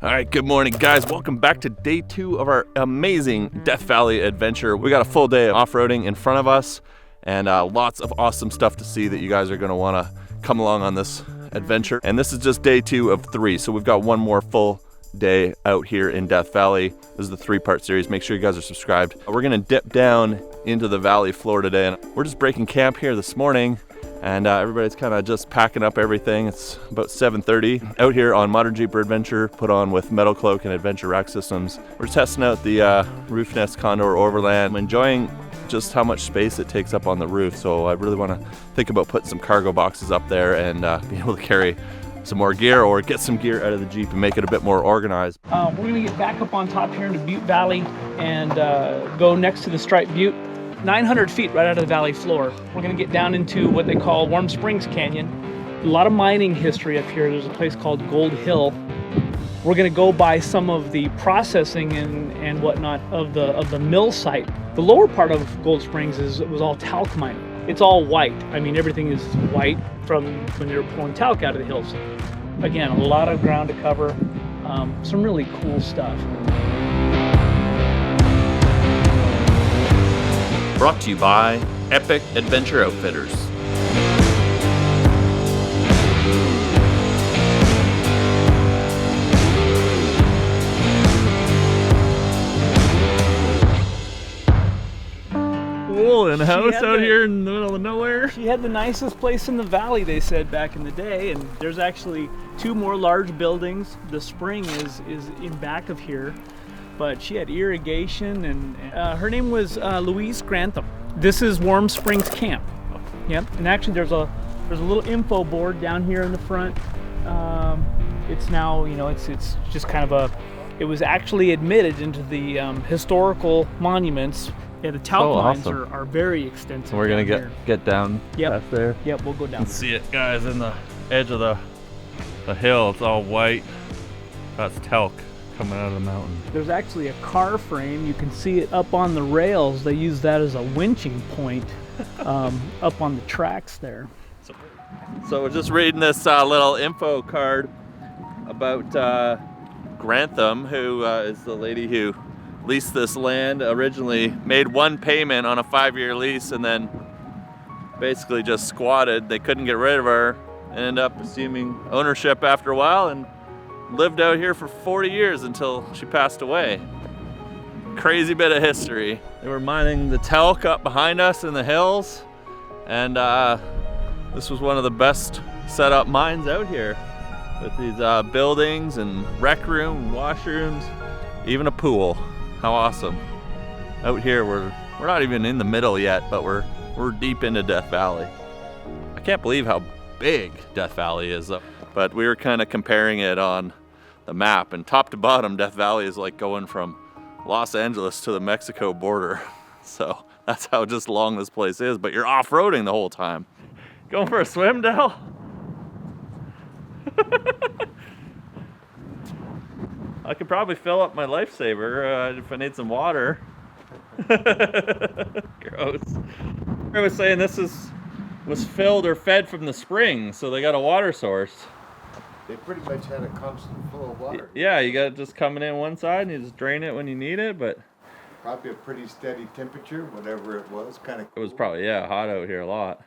All right, good morning, guys. Welcome back to day 2 of our amazing Death Valley adventure. We got a full day of off-roading in front of us and lots of awesome stuff to see that you guys are going to want to come along on this adventure. And this is just day 2 of 3, so we've got one more full day out here in Death Valley. This is the 3-part series. Make sure you guys are subscribed. We're going to dip down into the valley floor today, and we're just breaking camp here this morning. And everybody's kind of just packing up everything. It's about 7:30 out here on Modern Jeep Adventure, put on with Metal Cloak and Adventure Rack Systems. We're testing out the roof nest Condor Overland. I'm enjoying just how much space it takes up on the roof. So I really want to think about putting some cargo boxes up there and be able to carry some more gear or get some gear out of the Jeep and make it a bit more organized. We're going to get back up on top here into Butte Valley and go next to the Striped Butte. 900 feet right out of the valley floor. We're going to get down into what they call Warm Springs Canyon. A lot of mining history up here. There's a place called Gold Hill. We're going to go by some of the processing and whatnot of the mill site. The lower part of Gold Springs was all talc mining. It's all white. I mean, everything is white from when they were pulling talc out of the hills. Again, a lot of ground to cover. Some really cool stuff. Brought to you by Epic Adventure Outfitters. Cool, and a house out here in the middle of nowhere. She had the nicest place in the valley, they said back in the day, and there's actually 2 more large buildings. The spring is in back of here. But she had irrigation, and her name was Louise Grantham. This is Warm Springs Camp. Yep, and actually there's a little info board down here in the front. It's now, you know, it's just kind of it was actually admitted into the historical monuments. Yeah, the talc mines are very extensive. We're gonna get down past there. Yep, we'll go down. You can see it, guys, in the edge of the hill. It's all white. That's talc coming out of the mountain. There's actually a car frame. You can see it up on the rails. They use that as a winching point up on the tracks there. So we're just reading this little info card about Grantham, who is the lady who leased this land. Originally made one payment on a 5-year lease and then basically just squatted. They couldn't get rid of her and ended up assuming ownership after a while and lived out here for 40 years until she passed away. Crazy bit of history. They were mining the talc up behind us in the hills, and this was one of the best set up mines out here with these buildings and rec room, washrooms, even a pool. How awesome. Out here we're not even in the middle yet, but we're deep into Death Valley. I can't believe how big Death Valley is, but we were kind of comparing it on the map, and top to bottom Death Valley is like going from Los Angeles to the Mexico border. So that's how just long this place is, but you're off-roading the whole time. Going for a swim, Del? I could probably fill up my lifesaver if I need some water. Gross. I was saying this was filled or fed from the spring, so they got a water source. They pretty much had a constant flow of water. Yeah, you got it just coming in one side and you just drain it when you need it, but probably a pretty steady temperature, whatever it was, kind of cool. It was probably, yeah, hot out here a lot.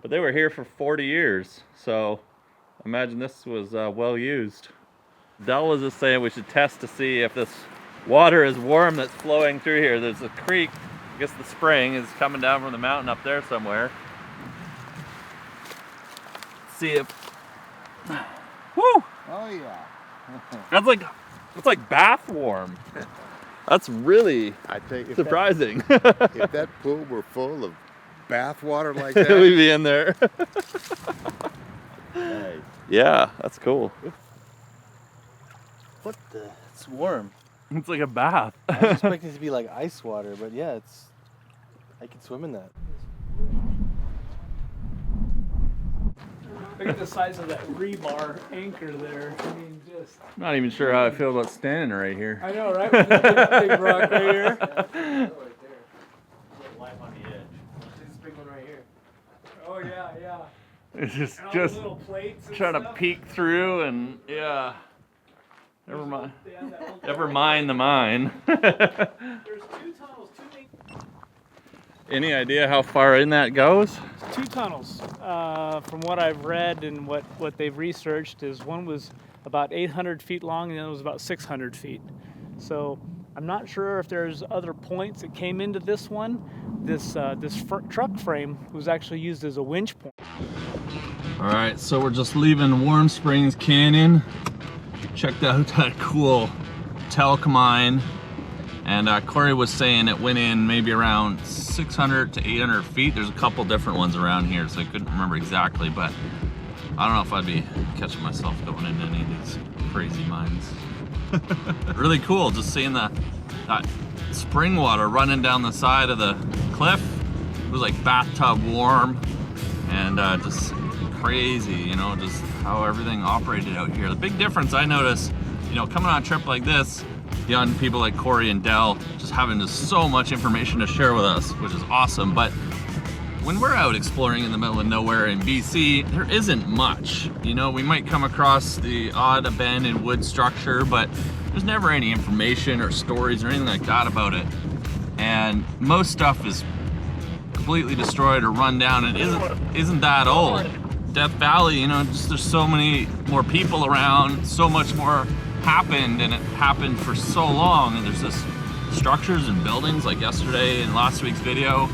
But they were here for 40 years, so imagine this was well used. Del was just saying we should test to see if this water is warm that's flowing through here. There's a creek, I guess the spring is coming down from the mountain up there somewhere. See if woo! Oh yeah. That's like bath warm. That's really surprising. If that pool were full of bath water like that, we'd be in there. Nice. Yeah, that's cool. What the? It's warm. It's like a bath. I was expecting it to be like ice water, but yeah, I can swim in that. Look at the size of that rebar anchor there. I mean, just. I'm not even sure how I feel about standing right here. I know, right? With that big rock right here. Right there. Life on the edge. This big one right here. Oh yeah, yeah. It's just And all the little plates and trying stuff. to peek through, and yeah, Never mind the mine. There's 2 tunnels, 2 main. Any idea how far in that goes? 2 tunnels. From what I've read and what they've researched, is one was about 800 feet long and the other was about 600 feet. So I'm not sure if there's other points that came into this one. This truck frame was actually used as a winch point. All right, so we're just leaving Warm Springs Canyon. Checked out that cool talc mine, and Corey was saying it went in maybe around 600 to 800 feet. There's a couple different ones around here, so I couldn't remember exactly, but I don't know if I'd be catching myself going into any of these crazy mines. Really cool, just seeing that spring water running down the side of the cliff. It was like bathtub warm, and just crazy, you know, just how everything operated out here. The big difference I noticed, you know, coming on a trip like this, young people like Corey and Dell just having just so much information to share with us, which is awesome. But when we're out exploring in the middle of nowhere in BC, there isn't much. You know, we might come across the odd abandoned wood structure, but there's never any information or stories or anything like that about it. And most stuff is completely destroyed or run down and isn't that old. Death Valley, you know, just there's so many more people around, so much more happened, and it happened for so long, and there's this structures and buildings. Like yesterday in last week's video,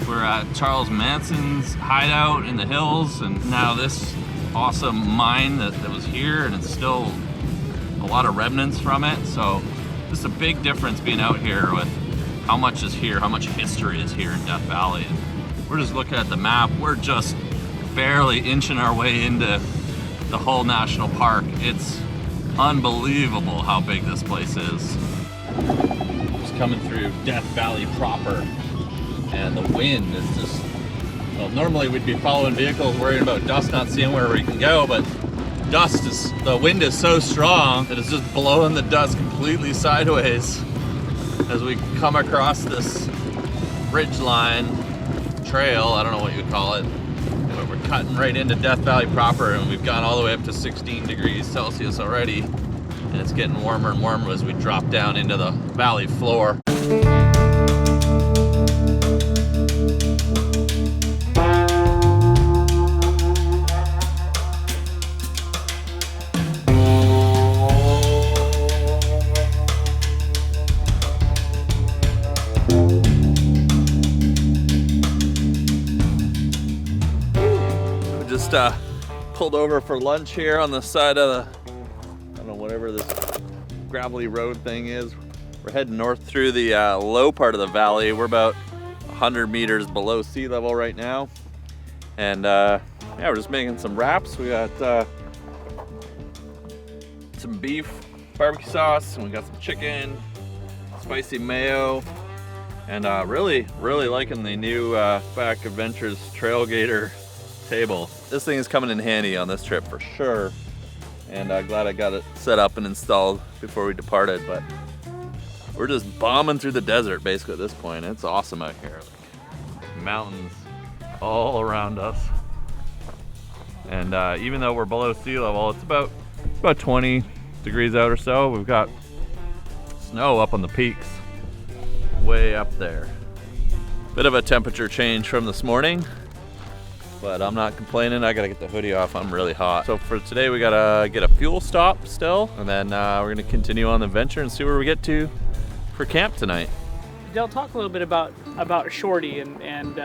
we're at Charles Manson's hideout in the hills, and now this awesome mine that was here, and it's still a lot of remnants from it. So just a big difference being out here with how much is here, how much history is here in Death Valley. And we're just looking at the map, we're just barely inching our way into the whole national park. It's unbelievable how big this place is. Just coming through Death Valley proper, and the wind is just, well, normally we'd be following vehicles worrying about dust, not seeing where we can go, but the wind is so strong that it's just blowing the dust completely sideways as we come across this ridgeline trail. I don't know what you would call it. We're cutting right into Death Valley proper, and we've gone all the way up to 16 degrees Celsius already, and it's getting warmer and warmer as we drop down into the valley floor. Pulled over for lunch here on the side of the, I don't know, whatever this gravelly road thing is. We're heading north through the low part of the valley. We're about 100 meters below sea level right now. And yeah, we're just making some wraps. We got some beef barbecue sauce, and we got some chicken, spicy mayo, and really liking the new Back Adventures Trailgater table. This thing is coming in handy on this trip for sure, and glad I got it set up and installed before we departed. But we're just bombing through the desert basically at this point. It's awesome out here, like mountains all around us, and even though we're below sea level, it's about 20 degrees out or so. We've got snow up on the peaks way up there. Bit of a temperature change from this morning, but I'm not complaining. I gotta get the hoodie off, I'm really hot. So for today we gotta get a fuel stop still, and then we're gonna continue on the adventure and see where we get to for camp tonight. Dell, talk a little bit about Shorty and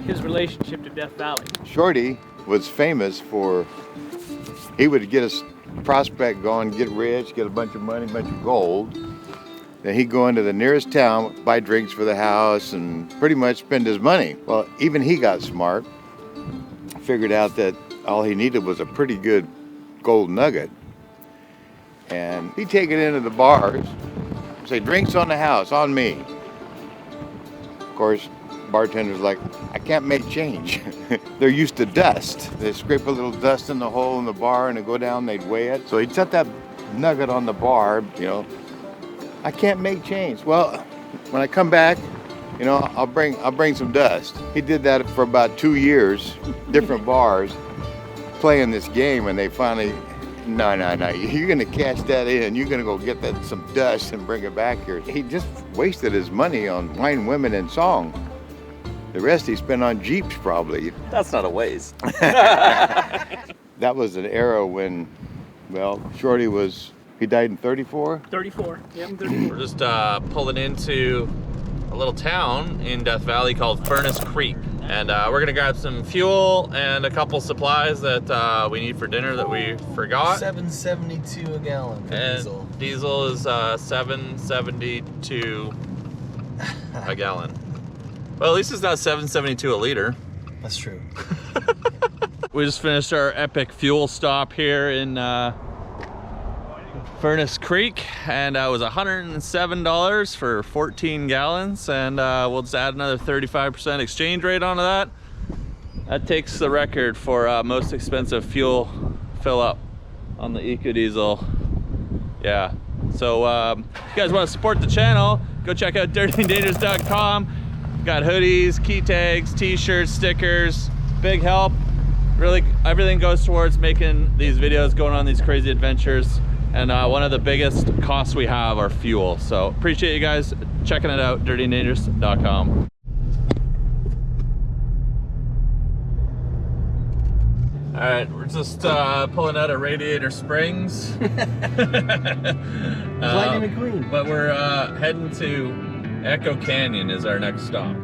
his relationship to Death Valley. Shorty was famous for, he would get us prospect going, get rich, get a bunch of money, a bunch of gold. Then he'd go into the nearest town, buy drinks for the house, and pretty much spend his money. Well, even he got smart, figured out that all he needed was a pretty good gold nugget. And he'd take it into the bars, say, drinks on the house, on me. Of course, bartender's like, I can't make change. They're used to dust. They scrape a little dust in the hole in the bar and they go down, they'd weigh it. So he'd set that nugget on the bar, you know, I can't make change. Well, when I come back, you know, I'll bring some dust. He did that for about 2 years, different bars, playing this game, and they finally, No, you're gonna cash that in. You're gonna go get that some dust and bring it back here. He just wasted his money on wine, women, and song. The rest he spent on Jeeps probably. That's not a waste. That was an era when, well, Shorty he died in 34? 34. Yeah, I'm 34. We're just pulling into a little town in Death Valley called Furnace Creek. And we're gonna grab some fuel and a couple supplies that we need for dinner that we forgot. $7.72 a gallon for And diesel. diesel is $7.72 a gallon. Well, at least it's not $7.72 a liter. That's true. We just finished our epic fuel stop here in Furnace Creek, and it was $107 for 14 gallons, and we'll just add another 35% exchange rate onto that. That takes the record for most expensive fuel fill up on the Ecodiesel. Yeah, so if you guys want to support the channel, go check out dirtyanddangerous.com. Got hoodies, key tags, t-shirts, stickers, big help. Really, everything goes towards making these videos, going on these crazy adventures. And one of the biggest costs we have are fuel. So appreciate you guys checking it out, dirtyanddangerous.com. All right, we're just pulling out of Radiator Springs. Lightning McQueen. But we're heading to Echo Canyon is our next stop.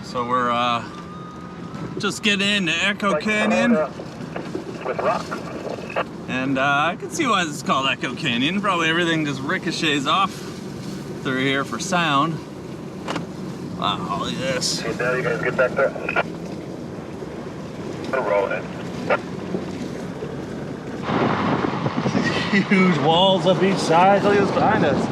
So we're just getting into Echo Canyon. With rock. And I can see why this is called Echo Canyon. Probably everything just ricochets off through here for sound. Wow, look at this. Okay, now you guys get back there. We're rolling. Huge walls up each side. Look at this behind us.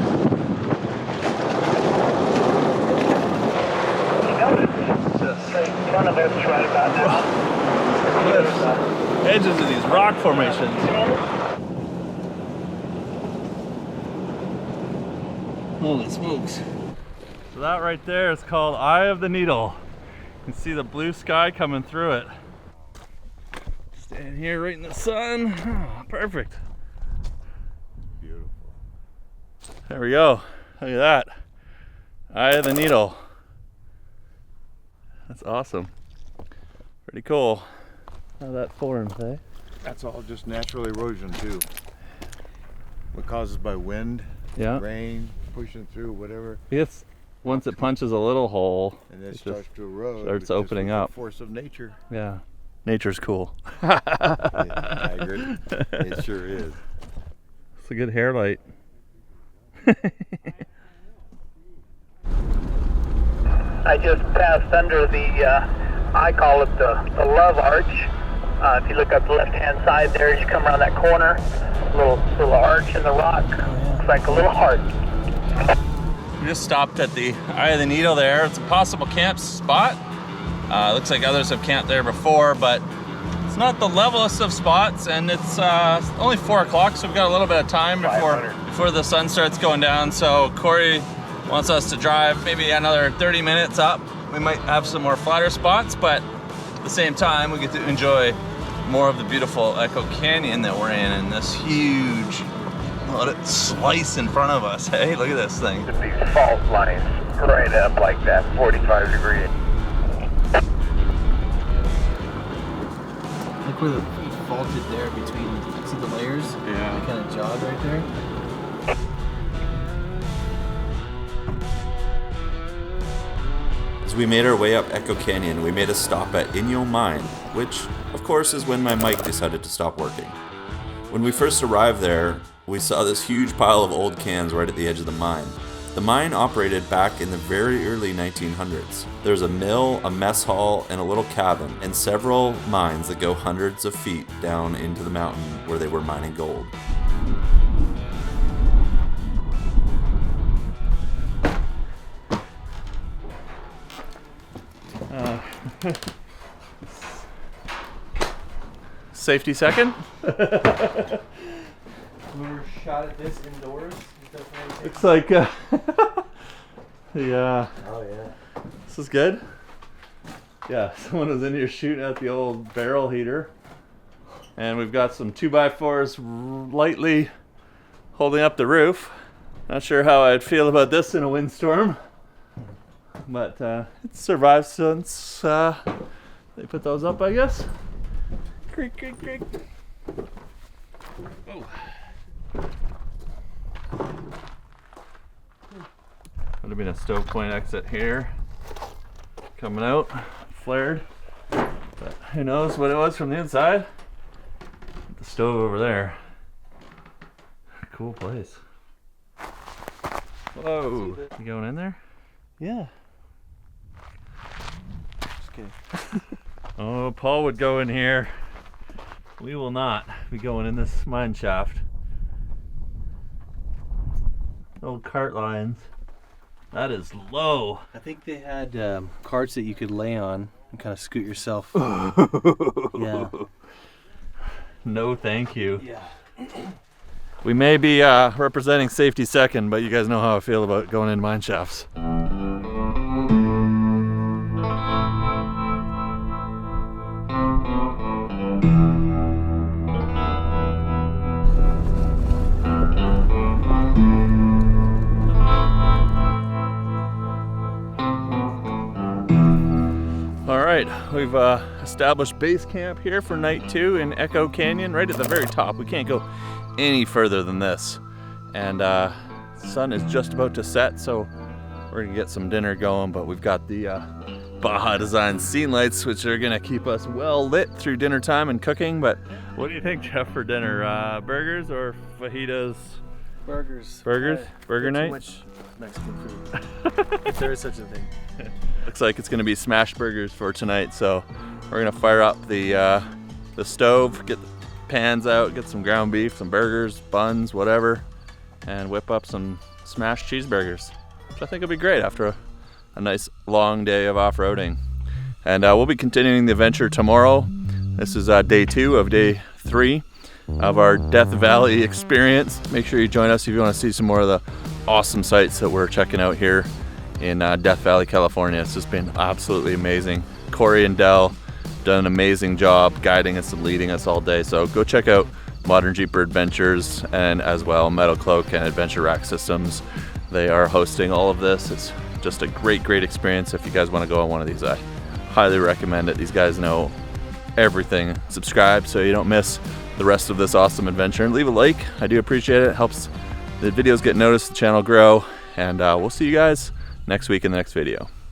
One of us right about now. Edges of these rock formations. Holy smokes. So that right there is called Eye of the Needle. You can see the blue sky coming through it. Stand here right in the sun. Oh, perfect. Beautiful. There we go. Look at that. Eye of the Needle. That's awesome. Pretty cool. How that forms, eh? That's all just natural erosion too. What causes by wind, Yeah. rain, pushing through, whatever, Yes. Once it punches a little hole, and then it it starts just to erode. starts just opening with the up. Force of nature. Yeah. Nature's cool. Yeah, I agree. It sure is. It's a good hair light. I just passed under the, I call it the Love Arch. If you look up the left-hand side there, as you come around that corner, little arch in the rock. Looks like a little heart. We just stopped at the Eye of the Needle there. It's a possible camp spot. Looks like others have camped there before, but it's not the levelest of spots, and it's only 4 o'clock, so we've got a little bit of time before the sun starts going down. So Corey wants us to drive maybe another 30 minutes up. We might have some more flatter spots, but at the same time, we get to enjoy more of the beautiful Echo Canyon that we're in, and this huge slice in front of us. Hey, look at this thing. These fault lines right up like that, 45 degrees. Look where the faulted there between, see the layers? Yeah. They kind of jog right there. As we made our way up Echo Canyon, we made a stop at Inyo Mine, which, of course, is when my mic decided to stop working. When we first arrived there, we saw this huge pile of old cans right at the edge of the mine. The mine operated back in the very early 1900s. There's a mill, a mess hall, and a little cabin, and several mines that go hundreds of feet down into the mountain where they were mining gold. Safety second. Whoever shot at this indoors, Looks like yeah. oh yeah. This is good. Yeah, someone was in here shooting at the old barrel heater. And we've got some 2x4s lightly holding up the roof. Not sure how I'd feel about this in a windstorm. But it's survived since they put those up, I guess. Creak, creak, creak. Oh. Would have been a stove point exit here. Coming out, flared. But who knows what it was from the inside. The stove over there. Cool place. Whoa. You going in there? Yeah. Just kidding. Oh, Paul would go in here. We will not be going in this mine shaft. Old cart lines. That is low. I think they had carts that you could lay on and kind of scoot yourself. Yeah. No, thank you. Yeah. We may be representing safety second, but you guys know how I feel about going in mine shafts. All right, we've established base camp here for night 2 in Echo Canyon, right at the very top. We can't go any further than this. And sun is just about to set, so we're gonna get some dinner going, but we've got the Baja Design scene lights, which are gonna keep us well lit through dinner time and cooking. But what do you think, Jeff, for dinner? Burgers or fajitas? Burgers. Burgers? Burger night? Too much Mexican food. If there is such a thing. Looks like it's gonna be smash burgers for tonight, so we're gonna fire up the stove, get the pans out, get some ground beef, some burgers, buns, whatever, and whip up some smashed cheeseburgers, which I think will be great after a nice long day of off-roading. And we'll be continuing the adventure tomorrow. This is day 2 of day 3 of our Death Valley experience. Make sure you join us if you want to see some more of the awesome sites that we're checking out here in Death Valley, California. It's just been absolutely amazing. Corey and Dell done an amazing job guiding us and leading us all day. So go check out Modern Jeeper Adventures and as well Metal Cloak and Adventure Rack Systems. They are hosting all of this. It's just a great experience. If you guys want to go on one of these, I highly recommend it. These guys know everything. Subscribe so you don't miss the rest of this awesome adventure, and leave a like. I do appreciate it. It helps the videos get noticed, the channel grow, and we'll see you guys next week in the next video.